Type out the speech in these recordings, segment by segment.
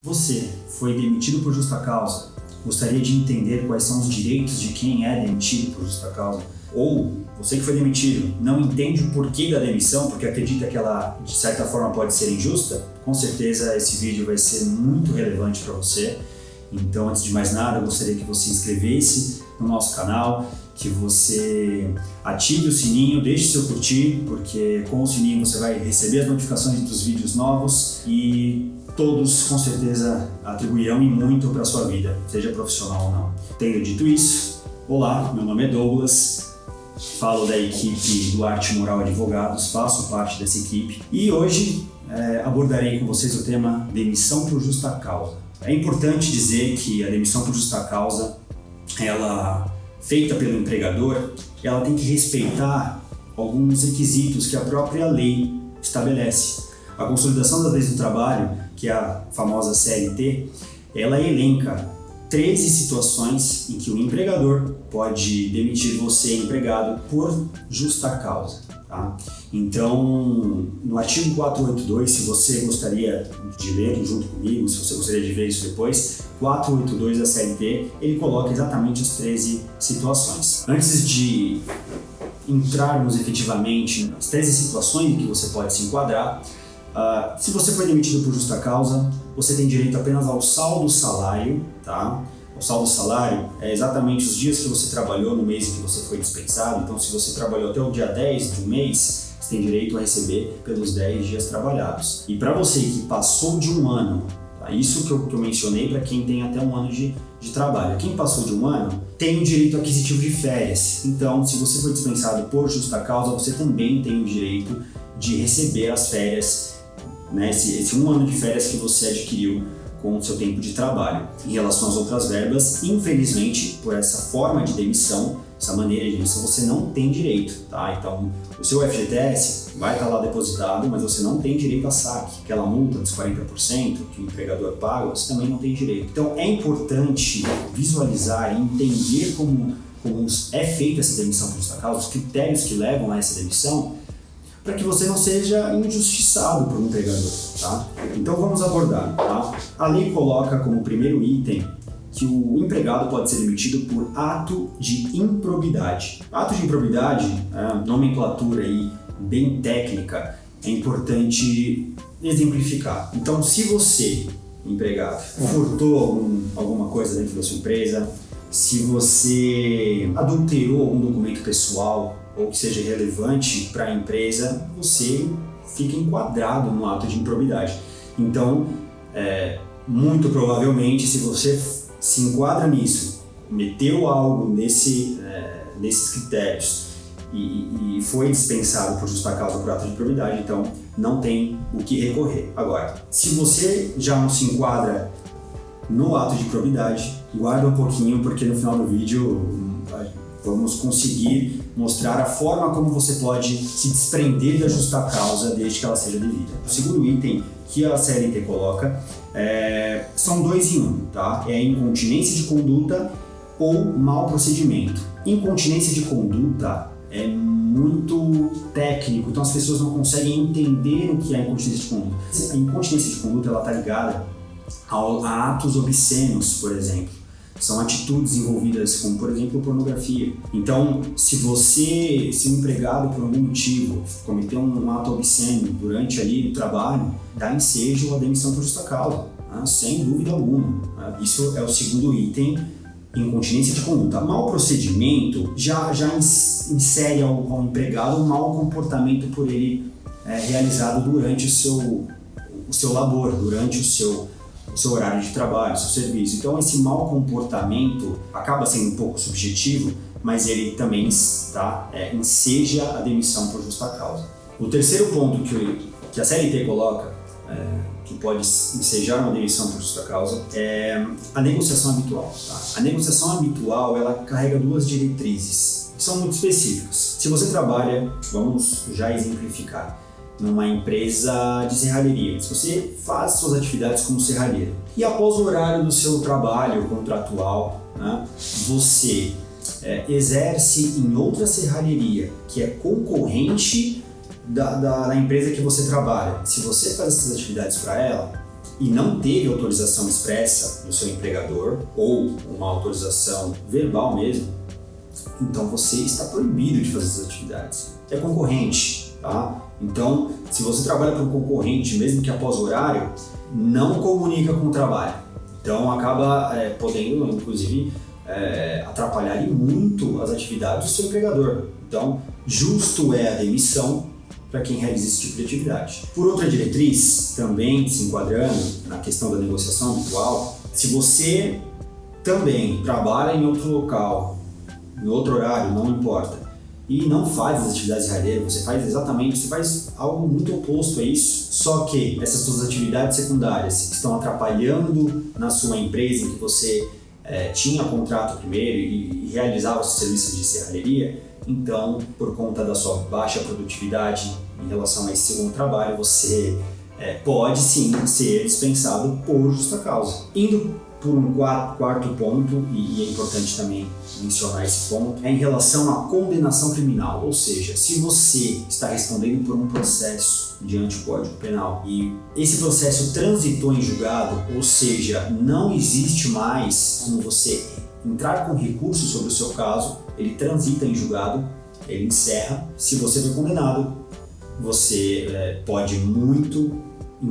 Você foi demitido por justa causa? Gostaria de entender quais são os direitos de quem é demitido por justa causa? Ou você que foi demitido não entende o porquê da demissão porque acredita que ela de certa forma pode ser injusta? Com certeza esse vídeo vai ser muito relevante para você. Então, antes de mais nada, eu gostaria que você se inscrevesse no nosso canal, que você ative o sininho, deixe seu curtir, porque com o sininho você vai receber as notificações dos vídeos novos e todos com certeza atribuirão e muito para a sua vida, seja profissional ou não. Tendo dito isso, olá, meu nome é Douglas, falo da equipe do Arte Moral Advogados, faço parte dessa equipe e hoje abordarei com vocês o tema demissão por justa causa. É importante dizer que a demissão por justa causa, ela feita pelo empregador, ela tem que respeitar alguns requisitos que a própria lei estabelece. A Consolidação das Leis do Trabalho, que é a famosa CLT, ela elenca 13 situações em que o empregador pode demitir você, empregado, por justa causa. Tá? Então, no artigo 482, se você gostaria de ler junto comigo, se você gostaria de ver isso depois, 482 da CLT, ele coloca exatamente as 13 situações. Antes de entrarmos efetivamente nas 13 situações em que você pode se enquadrar, se você foi demitido por justa causa, você tem direito apenas ao saldo salário, tá? O saldo salário é exatamente os dias que você trabalhou no mês em que você foi dispensado. Então, se você trabalhou até o dia 10 de um mês, você tem direito a receber pelos 10 dias trabalhados. E para você que passou de um ano, tá? Isso que eu mencionei para quem tem até um ano de trabalho. Quem passou de um ano tem o direito aquisitivo de férias. Então, se você foi dispensado por justa causa, você também tem o direito de receber as férias, né? Esse um ano de férias que você adquiriu com o seu tempo de trabalho. Em relação às outras verbas, infelizmente, por essa forma de demissão, essa maneira de demissão, você não tem direito, tá? Então, o seu FGTS vai estar lá depositado, mas você não tem direito a saque. Aquela multa dos 40% que o empregador paga, você também não tem direito. Então, é importante visualizar e entender como é feita essa demissão por justa causa, os critérios que levam a essa demissão, para que você não seja injustiçado por um empregador, tá? Então vamos abordar, tá? A lei coloca como primeiro item que o empregado pode ser demitido por ato de improbidade. Ato de improbidade, nomenclatura aí bem técnica, é importante exemplificar. Então, se você, empregado, furtou alguma coisa dentro da sua empresa, se você adulterou algum documento pessoal ou que seja relevante para a empresa, você fica enquadrado no ato de improbidade. Então, muito provavelmente, se você se enquadra nisso, cometeu algo nesses critérios e foi dispensado por justa causa por ato de improbidade, então não tem o que recorrer. Agora, se você já não se enquadra no ato de improbidade, guarda um pouquinho, porque no final do vídeo vamos conseguir mostrar a forma como você pode se desprender da justa causa desde que ela seja devida. O segundo item que a CLT coloca são 2 em 1, tá? É incontinência de conduta ou mau procedimento. Incontinência de conduta é muito técnico, então as pessoas não conseguem entender o que é incontinência de conduta. A incontinência de conduta está ligada a atos obscenos, por exemplo. São atitudes envolvidas como, por exemplo, pornografia. Então, se um empregado, por algum motivo, cometeu um ato obsceno durante ali o trabalho, dá ensejo à demissão por justa causa, né? Sem dúvida alguma. Isso é o segundo item, incontinência de conduta. Mau procedimento já insere ao empregado um mau comportamento por ele realizado durante o seu labor, durante o seu horário de trabalho, seu serviço. Então, esse mau comportamento acaba sendo um pouco subjetivo, mas ele também enseja a demissão por justa causa. O terceiro ponto que a CLT coloca, que pode ensejar uma demissão por justa causa, é a negociação habitual. Tá? A negociação habitual, ela carrega 2 diretrizes, que são muito específicas. Se você trabalha, vamos já exemplificar, numa empresa de serralheria, se você faz suas atividades como serralheiro e após o horário do seu trabalho contratual, né, você exerce em outra serralheria que é concorrente da empresa que você trabalha, se você faz essas atividades para ela, e não teve autorização expressa do seu empregador ou uma autorização verbal mesmo, então você está proibido de fazer essas atividades. É concorrente, tá? Então, se você trabalha para um concorrente, mesmo que após o horário, não comunica com o trabalho. Então, acaba podendo, inclusive, atrapalhar muito as atividades do seu empregador. Então, justo é a demissão para quem realiza esse tipo de atividade. Por outra diretriz, também se enquadrando na questão da negociação habitual, se você também trabalha em outro local, em outro horário, não importa, e não faz as atividades de raieiro, você faz algo muito oposto a isso, só que essas suas atividades secundárias estão atrapalhando na sua empresa em que você tinha contrato primeiro e realizava os serviços de serralheria, então, por conta da sua baixa produtividade em relação a esse segundo trabalho, você pode sim ser dispensado por justa causa. Indo por um quarto ponto, e é importante também mencionar esse ponto, é em relação à condenação criminal, ou seja, se você está respondendo por um processo diante do Código Penal e esse processo transitou em julgado, ou seja, não existe mais como você entrar com recurso sobre o seu caso, ele transita em julgado, ele encerra. Se você foi condenado, você pode muito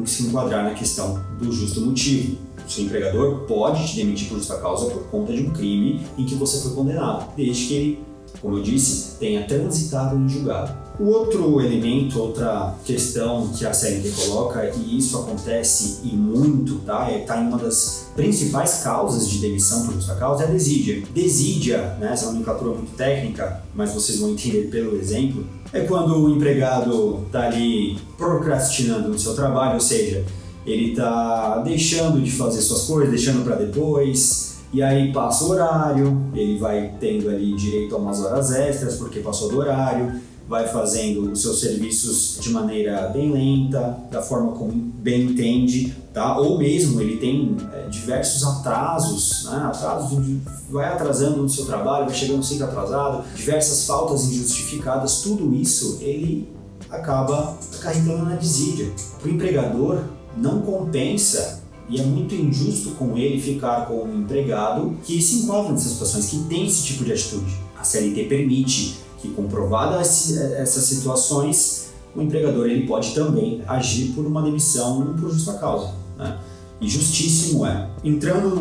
se enquadrar na questão do justo motivo. O seu empregador pode te demitir por justa causa por conta de um crime em que você foi condenado, desde que ele, como eu disse, tenha transitado em julgado. O outro elemento, outra questão que a CLT coloca, e isso acontece e muito, tá? Está em uma das principais causas de demissão por justa causa, é a desídia. Desídia, né, essa nomenclatura muito técnica, mas vocês vão entender pelo exemplo, é quando o empregado está ali procrastinando no seu trabalho, ou seja, ele está deixando de fazer suas coisas, deixando para depois, e aí passa o horário, ele vai tendo ali direito a umas horas extras porque passou do horário, vai fazendo os seus serviços de maneira bem lenta, da forma como bem entende, tá? Ou mesmo ele tem diversos atrasos, né? Atrasos vai atrasando no seu trabalho, vai chegando sempre atrasado, diversas faltas injustificadas, tudo isso ele acaba acarretando na desídia. O empregador não compensa e é muito injusto com ele ficar com um empregado que se enquadra nessas situações, que tem esse tipo de atitude. A CLT permite que, comprovadas essas situações, o empregador ele pode também agir por uma demissão por justa causa, né? E justíssimo é. Entrando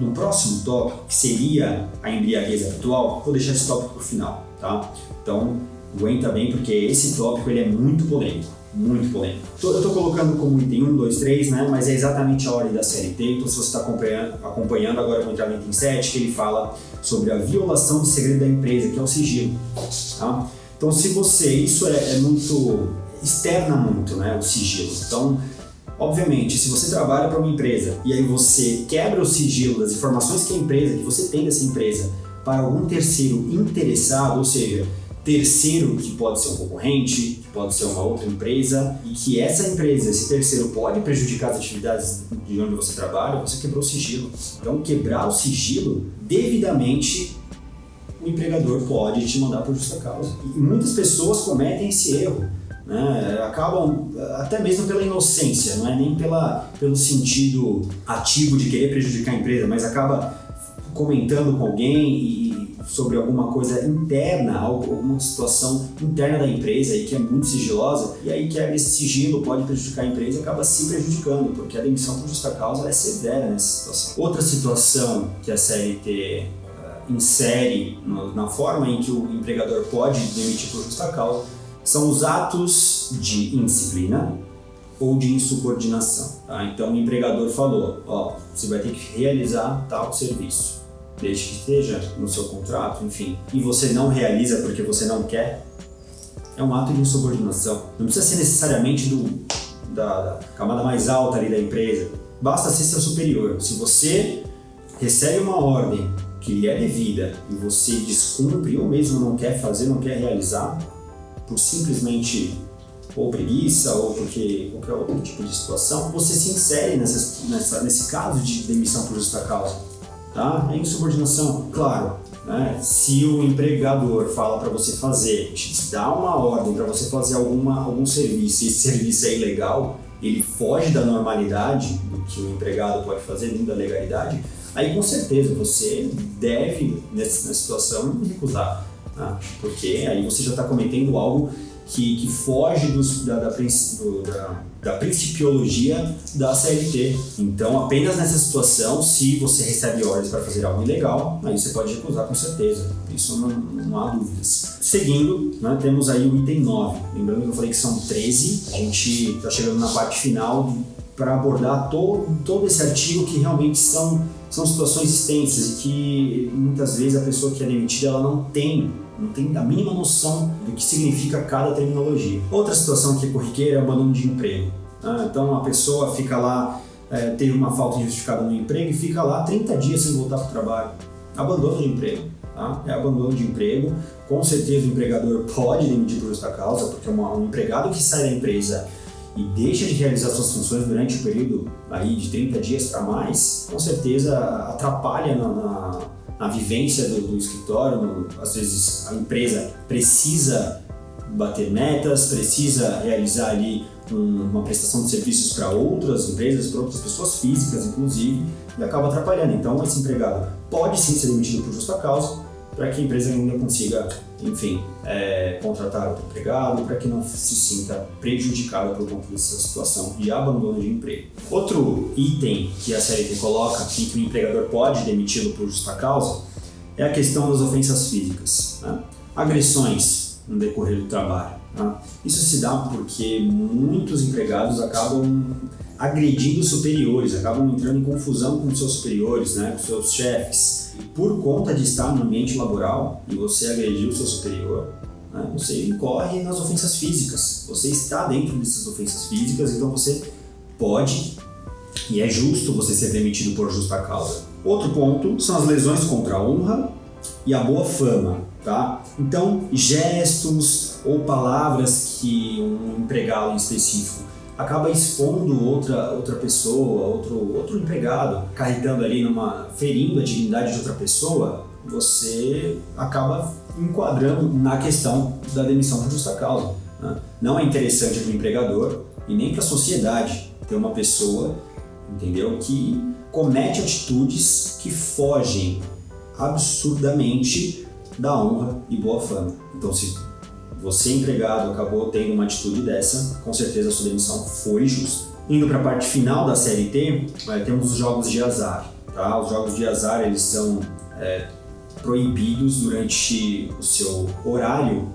num próximo tópico, que seria a embriaguez habitual, vou deixar esse tópico para o final, tá? Então, aguenta bem, porque esse tópico ele é muito polêmico. Muito polêmico. Eu estou colocando como item 1, 2, 3, né? Mas é exatamente a ordem da CLT, então se você está acompanhando, agora eu vou entrar no item 7, que ele fala sobre a violação de segredo da empresa, que é o sigilo. Tá? Então, se você, isso é muito, externa muito, né, o sigilo. Então, obviamente, se você trabalha para uma empresa e aí você quebra o sigilo das informações que você tem dessa empresa para algum terceiro interessado, ou seja, terceiro que pode ser um concorrente, que pode ser uma outra empresa, e que essa empresa, esse terceiro, pode prejudicar as atividades de onde você trabalha, você quebrou o sigilo. Então, quebrar o sigilo, devidamente, o empregador pode te mandar por justa causa. E muitas pessoas cometem esse erro, né? Acabam, até mesmo pela inocência, não é nem pelo sentido ativo de querer prejudicar a empresa, mas acaba comentando com alguém sobre alguma coisa interna, alguma situação interna da empresa e que é muito sigilosa, e aí quebra esse sigilo, pode prejudicar a empresa e acaba se prejudicando, porque a demissão por justa causa é severa nessa situação. Outra situação que a CLT insere na forma em que o empregador pode demitir por justa causa são os atos de indisciplina ou de insubordinação. Tá? Então o empregador falou, você vai ter que realizar tal serviço, desde que esteja no seu contrato, enfim, e você não realiza porque você não quer, é um ato de insubordinação. Não precisa ser necessariamente da camada mais alta ali da empresa, basta ser seu superior. Se você recebe uma ordem que lhe é devida e você descumpre ou mesmo não quer fazer, não quer realizar, por simplesmente ou preguiça ou porque qualquer outro tipo de situação, você se insere nesse caso de demissão por justa causa. Tá? É insubordinação, claro, né? Se o empregador fala para você fazer, te dá uma ordem para você fazer algum serviço e esse serviço é ilegal, ele foge da normalidade do que o empregado pode fazer dentro da legalidade, aí com certeza você deve, nessa situação, recusar, tá? Porque aí você já está cometendo algo que foge da principiologia da CLT. Então, apenas nessa situação, se você recebe ordens para fazer algo ilegal, aí você pode recusar com certeza. Isso não há dúvidas. Seguindo, né, temos aí o item 9. Lembrando que eu falei que são 13, a gente está chegando na parte final para abordar todo esse artigo que realmente são situações extensas e que muitas vezes a pessoa que é demitida ela não tem a mínima noção do que significa cada terminologia. Outra situação que é corriqueira é o abandono de emprego. Então a pessoa fica lá, teve uma falta injustificada no emprego e fica lá 30 dias sem voltar para o trabalho. Abandono de emprego. Tá? É abandono de emprego. Com certeza o empregador pode demitir por justa causa, porque um empregado que sai da empresa e deixa de realizar suas funções durante o período aí de 30 dias para mais, com certeza atrapalha na vivência do escritório. Às vezes a empresa precisa bater metas, precisa realizar ali uma prestação de serviços para outras empresas, para outras pessoas físicas inclusive, e acaba atrapalhando. Então esse empregado pode sim ser demitido por justa causa, para que a empresa ainda consiga, enfim, contratar outro empregado, para que não se sinta prejudicada por conta dessa situação de abandono de emprego. Outro item que a CLT coloca em que o empregador pode demiti-lo por justa causa é a questão das ofensas físicas, né? Agressões no decorrer do trabalho. Tá? Isso se dá porque muitos empregados acabam agredindo superiores, acabam entrando em confusão com seus superiores, né, com seus chefes. E por conta de estar no ambiente laboral e você agredir o seu superior, né, você incorre nas ofensas físicas. Você está dentro dessas ofensas físicas, então você pode, e é justo você ser demitido por justa causa. Outro ponto são as lesões contra a honra e a boa fama. Tá? Então, gestos ou palavras que um empregado em específico acaba expondo outra pessoa, outro empregado, carregando ali ferindo a dignidade de outra pessoa, você acaba enquadrando na questão da demissão por justa causa. Né? Não é interessante para o empregador e nem para a sociedade ter uma pessoa, entendeu, que comete atitudes que fogem absurdamente da honra e boa fama. Então, se você, empregado, acabou tendo uma atitude dessa, com certeza a sua demissão foi justa. Indo para a parte final da CLT, temos os jogos de azar. Tá? Os jogos de azar eles são proibidos durante o seu horário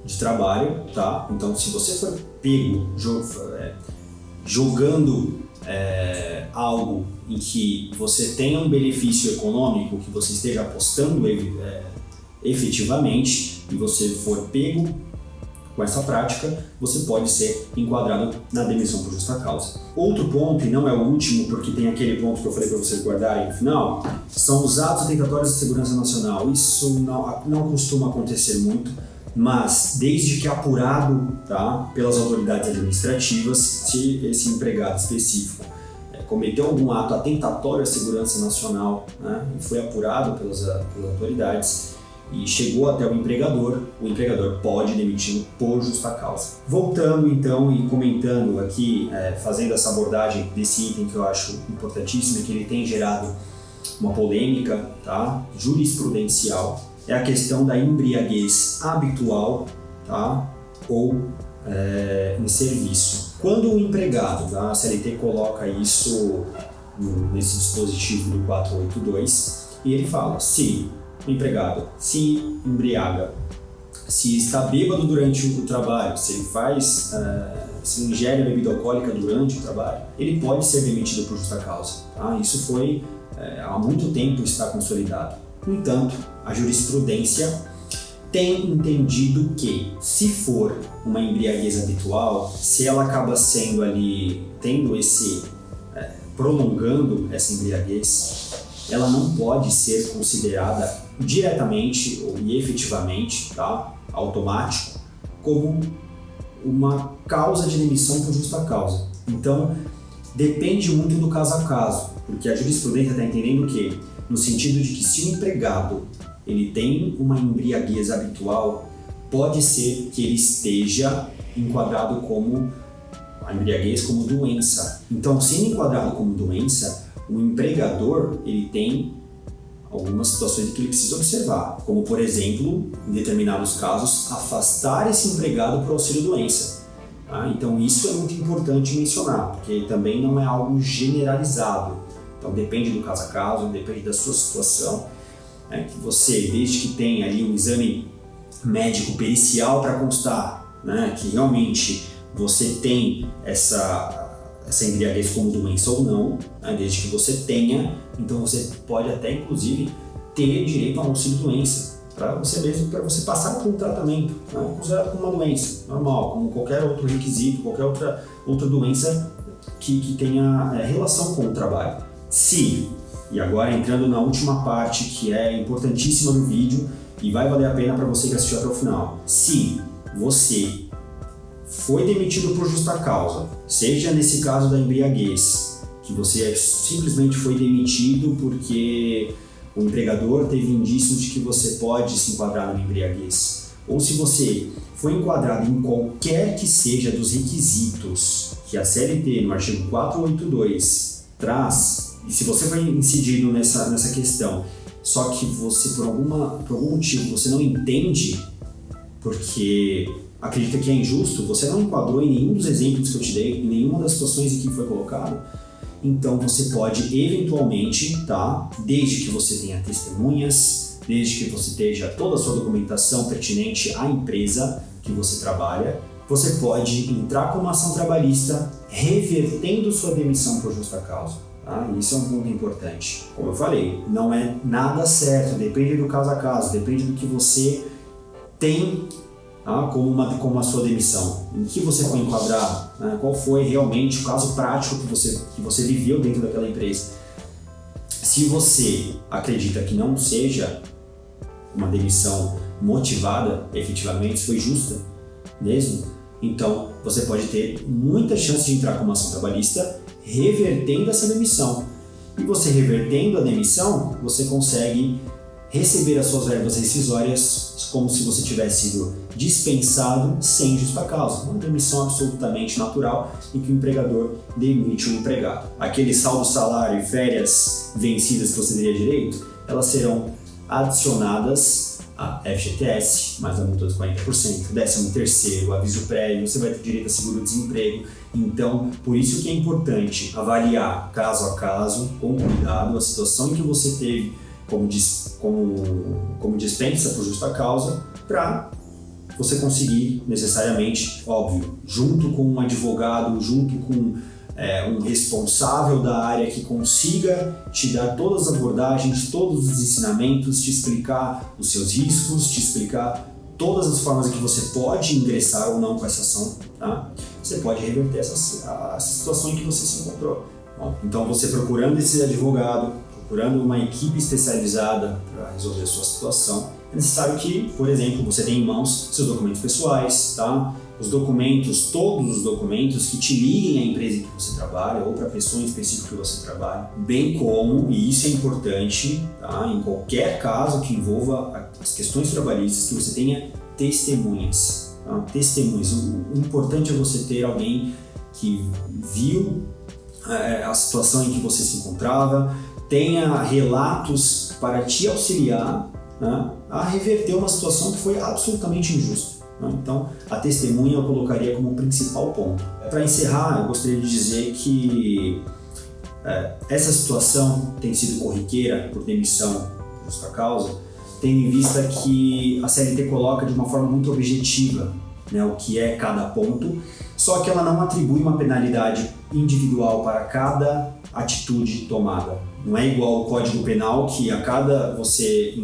de trabalho. Tá? Então, se você for pego jogando algo em que você tenha um benefício econômico, que você esteja apostando efetivamente, e você for pego com essa prática, você pode ser enquadrado na demissão por justa causa. Outro ponto, e não é o último, porque tem aquele ponto que eu falei para vocês guardarem no final, são os atos atentatórios de segurança nacional. Isso não costuma acontecer muito, mas desde que apurado, tá, pelas autoridades administrativas, se esse empregado específico cometeu algum ato atentatório à segurança nacional, né, e foi apurado pelas autoridades, e chegou até o empregador pode demitir por justa causa. Voltando então e comentando aqui, fazendo essa abordagem desse item que eu acho importantíssimo e que ele tem gerado uma polêmica, tá, jurisprudencial, é a questão da embriaguez habitual, tá, ou em serviço. Quando o empregado, tá, a CLT coloca isso nesse dispositivo do 482, e ele fala, se o empregado se embriaga, se está bêbado durante o trabalho, se ele se ingere bebida alcoólica durante o trabalho, ele pode ser demitido por justa causa. Tá? Isso foi, há muito tempo está consolidado. No entanto, a jurisprudência tem entendido que, se for uma embriaguez habitual, se ela acaba sendo ali, prolongando essa embriaguez, ela não pode ser considerada diretamente e efetivamente, tá, automático, como uma causa de demissão por justa causa. Então, depende muito do caso a caso, porque a jurisprudência está entendendo que, no sentido de que se o empregado ele tem uma embriaguez habitual, pode ser que ele esteja enquadrado como a embriaguez como doença. Então, sendo enquadrado como doença, o empregador ele tem algumas situações que ele precisa observar, como, por exemplo, em determinados casos, afastar esse empregado para o auxílio-doença. Tá? Então, isso é muito importante mencionar, porque também não é algo generalizado. Então, depende do caso a caso, depende da sua situação. Que você, desde que tenha ali um exame médico pericial para constar, né, que realmente você tem essa embriaguez como doença ou não, né, desde que você tenha, então você pode até inclusive ter direito a um auxílio-doença para você mesmo, para você passar por um tratamento, né, considerado como uma doença normal, como qualquer outro requisito, qualquer outra doença que tenha relação com o trabalho. Se, e agora entrando na última parte que é importantíssima do vídeo e vai valer a pena para você que assistiu até o final, se você foi demitido por justa causa, seja nesse caso da embriaguez, que você simplesmente foi demitido porque o empregador teve indícios de que você pode se enquadrar na embriaguez, ou se você foi enquadrado em qualquer que seja dos requisitos que a CLT no artigo 482 traz, e se você foi incidido nessa questão, só que você por algum motivo você não entende, porque acredita que é injusto, você não enquadrou em nenhum dos exemplos que eu te dei, em nenhuma das situações em que foi colocado, então você pode eventualmente, tá? Desde que você tenha testemunhas, desde que você tenha toda a sua documentação pertinente à empresa que você trabalha, você pode entrar com uma ação trabalhista revertendo sua demissão por justa causa. Tá? Isso é um ponto importante. Como eu falei, não é nada certo, depende do caso a caso, depende do que você tem, tá? como a sua demissão, em que você foi enquadrado, né? Qual foi realmente o caso prático que você viveu dentro daquela empresa. Se você acredita que não seja uma demissão motivada, efetivamente, foi justa mesmo, então você pode ter muita chance de entrar com uma ação trabalhista revertendo essa demissão. E você revertendo a demissão, você consegue receber as suas verbas rescisórias como se você tivesse sido dispensado sem justa causa. Uma demissão absolutamente natural em que o empregador demite o empregado. Aquele saldo salário e férias vencidas que você teria direito, elas serão adicionadas a FGTS, mais a multa dos 40%, 13º, aviso prévio, você vai ter direito a seguro-desemprego. Então, por isso que é importante avaliar caso a caso, com cuidado, a situação em que você teve como dispensa por justa causa, para você conseguir necessariamente, óbvio, junto com um advogado, junto com um responsável da área que consiga te dar todas as abordagens, todos os ensinamentos, te explicar os seus riscos, te explicar todas as formas em que você pode ingressar ou não com essa ação, tá? Você pode reverter essa situação em que você se encontrou. Bom, então, você procurando esse advogado, procurando uma equipe especializada para resolver a sua situação, é necessário que, por exemplo, você tenha em mãos seus documentos pessoais, tá? Todos os documentos que te liguem à empresa em que você trabalha ou para a pessoa em específico que você trabalha, bem como, e isso é importante, tá? Em qualquer caso que envolva as questões trabalhistas, que você tenha testemunhas. Tá? Testemunhas. O importante é você ter alguém que viu a situação em que você se encontrava, tenha relatos para te auxiliar, né, a reverter uma situação que foi absolutamente injusta. Né? Então, a testemunha eu colocaria como principal ponto. Para encerrar, eu gostaria de dizer que essa situação tem sido corriqueira por demissão por justa causa, tendo em vista que a CLT coloca de uma forma muito objetiva, né, o que é cada ponto, só que ela não atribui uma penalidade individual para cada atitude tomada. Não é igual ao Código Penal, que a cada você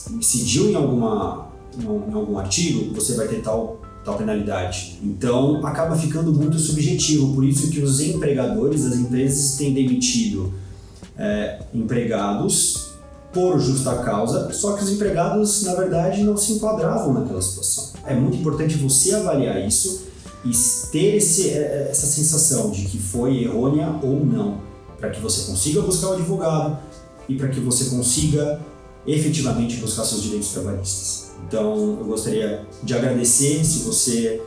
incidiu em algum artigo, você vai ter tal penalidade. Então, acaba ficando muito subjetivo, por isso que os empregadores, as empresas têm demitido empregados por justa causa, só que os empregados, na verdade, não se enquadravam naquela situação. É muito importante você avaliar isso e ter essa sensação de que foi errônea ou não, para que você consiga buscar um advogado e para que você consiga efetivamente buscar seus direitos trabalhistas. Então, eu gostaria de agradecer se você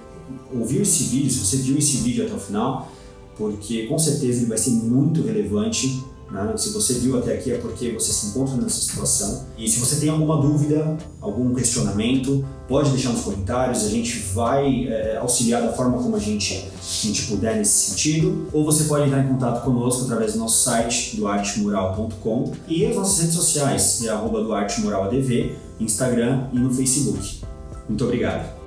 ouviu esse vídeo, se você viu esse vídeo até o final, porque com certeza ele vai ser muito relevante, né? Se você viu até aqui é porque você se encontra nessa situação. E se você tem alguma dúvida, algum questionamento, pode deixar nos comentários, a gente vai auxiliar da forma como a gente puder nesse sentido. Ou você pode entrar em contato conosco através do nosso site, duartemoral.com, e as nossas redes sociais, @duartemoralaDV, Instagram e no Facebook. Muito obrigado.